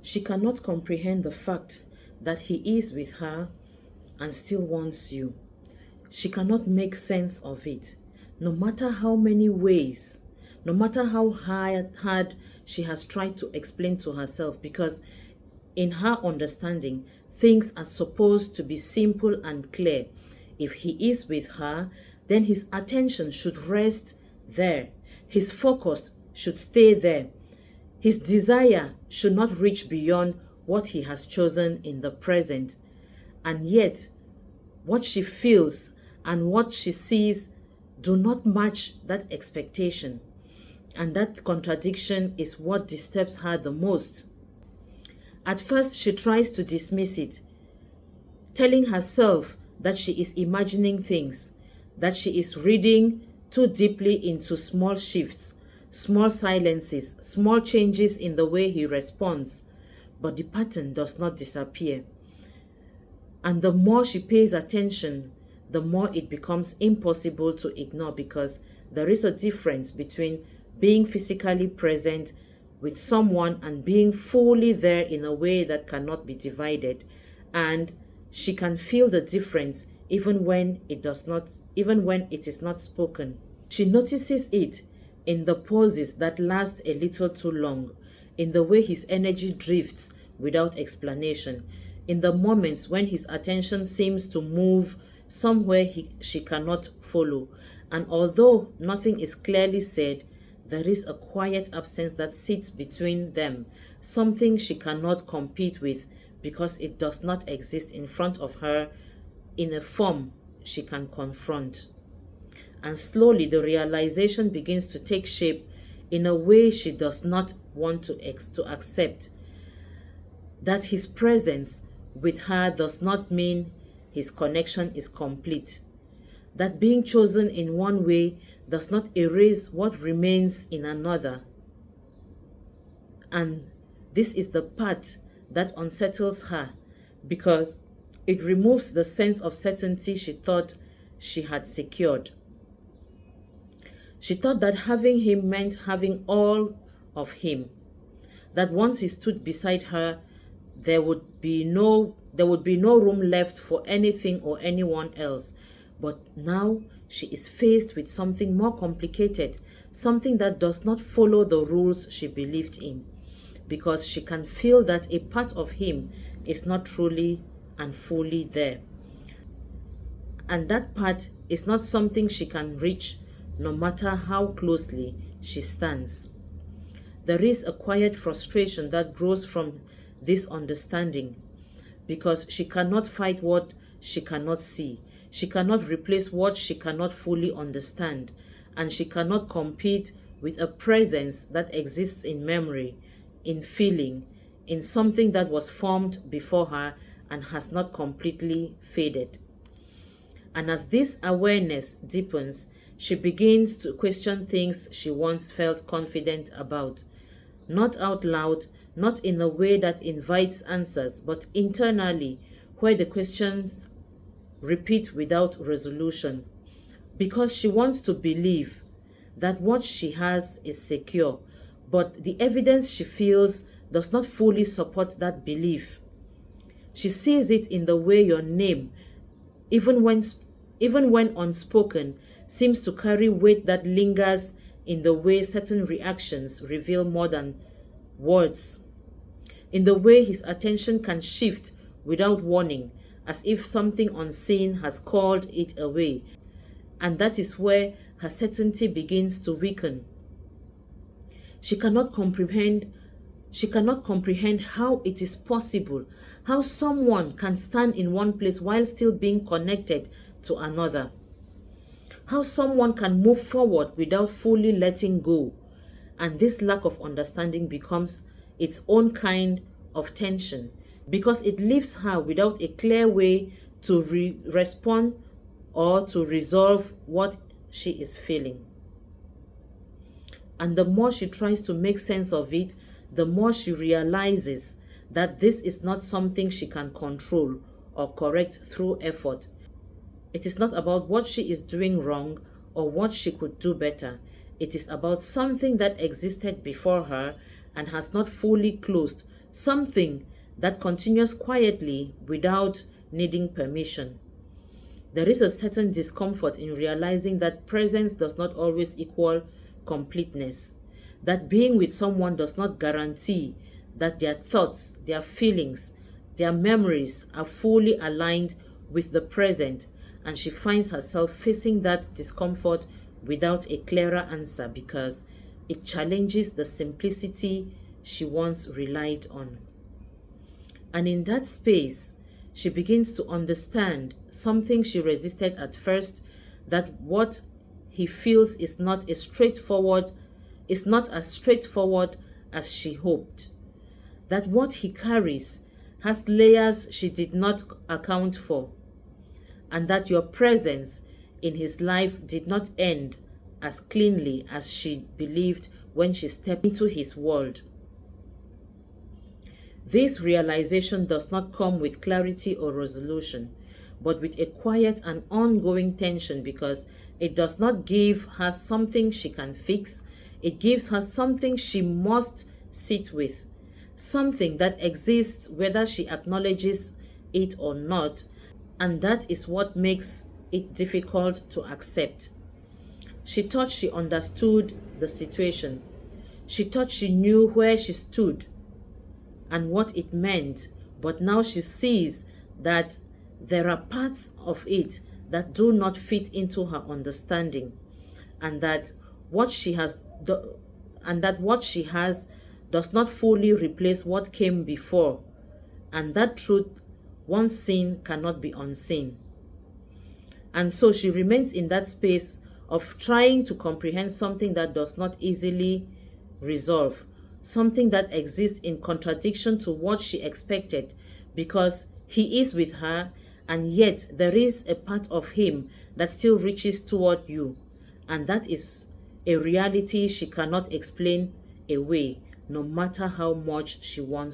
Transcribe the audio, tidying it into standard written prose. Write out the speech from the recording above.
She cannot comprehend the fact that he is with her and still wants you. She cannot make sense of it, no matter how many ways, no matter how hard she has tried to explain to herself, because in her understanding, things are supposed to be simple and clear. If he is with her, then his attention should rest there. His focus should stay there. His desire should not reach beyond what he has chosen in the present. And yet, what she feels and what she sees do not match that expectation. And that contradiction is what disturbs her the most. At first, she tries to dismiss it, telling herself that she is imagining things, that she is reading too deeply into small shifts, small silences, small changes in the way he responds. But the pattern does not disappear. And the more she pays attention, the more it becomes impossible to ignore, because there is a difference between being physically present with someone and being fully there in a way that cannot be divided. And she can feel the difference even when it is not spoken. She notices it in the pauses that last a little too long, in the way his energy drifts without explanation, in the moments when his attention seems to move somewhere she cannot follow. And although nothing is clearly said, there is a quiet absence that sits between them, something she cannot compete with because it does not exist in front of her in a form she can confront. And slowly the realization begins to take shape in a way she does not want to accept, that his presence with her does not mean his connection is complete, that being chosen in one way does not erase what remains in another. And this is the part that unsettles her, because it removes the sense of certainty she thought she had secured. She thought that having him meant having all of him, that once he stood beside her, there would be no room left for anything or anyone else. But now she is faced with something more complicated, something that does not follow the rules she believed in, because she can feel that a part of him is not truly and fully there. And that part is not something she can reach no matter how closely she stands. There is a quiet frustration that grows from this understanding, because she cannot fight what she cannot see. She cannot replace what she cannot fully understand. And she cannot compete with a presence that exists in memory, in feeling, in something that was formed before her and has not completely faded. And as this awareness deepens, she begins to question things she once felt confident about. Not out loud, not in a way that invites answers, but internally, where the questions repeat without resolution. Because she wants to believe that what she has is secure, but the evidence she feels does not fully support that belief. She sees it in the way your name, even when unspoken, seems to carry weight that lingers, in the way certain reactions reveal more than words, in the way his attention can shift without warning, as if something unseen has called it away. And that is where her certainty begins to weaken. She cannot comprehend how it is possible, how someone can stand in one place while still being connected to another, how someone can move forward without fully letting go. And this lack of understanding becomes its own kind of tension, because it leaves her without a clear way to respond or to resolve what she is feeling. And the more she tries to make sense of it, the more she realizes that this is not something she can control or correct through effort. It is not about what she is doing wrong or what she could do better. It is about something that existed before her and has not fully closed, something that continues quietly without needing permission. There is a certain discomfort in realizing that presence does not always equal completeness, that being with someone does not guarantee that their thoughts, their feelings, their memories are fully aligned with the present, and she finds herself facing that discomfort without a clearer answer because it challenges the simplicity she once relied on. And in that space, she begins to understand something she resisted at first, that what he feels is not as straightforward as she hoped. That what he carries has layers she did not account for, and that your presence in his life did not end as cleanly as she believed when she stepped into his world. This realization does not come with clarity or resolution, but with a quiet and ongoing tension, because it does not give her something she can fix. It gives her something she must sit with, something that exists whether she acknowledges it or not, and that is what makes it difficult to accept. She thought she understood the situation. She thought she knew where she stood and what it meant, but now she sees that there are parts of it that do not fit into her understanding, and that what she has does not fully replace what came before, and that truth, once seen, cannot be unseen. And so she remains in that space of trying to comprehend something that does not easily resolve, something that exists in contradiction to what she expected, because he is with her, and yet there is a part of him that still reaches toward you, and that is a reality she cannot explain away, no matter how much she wants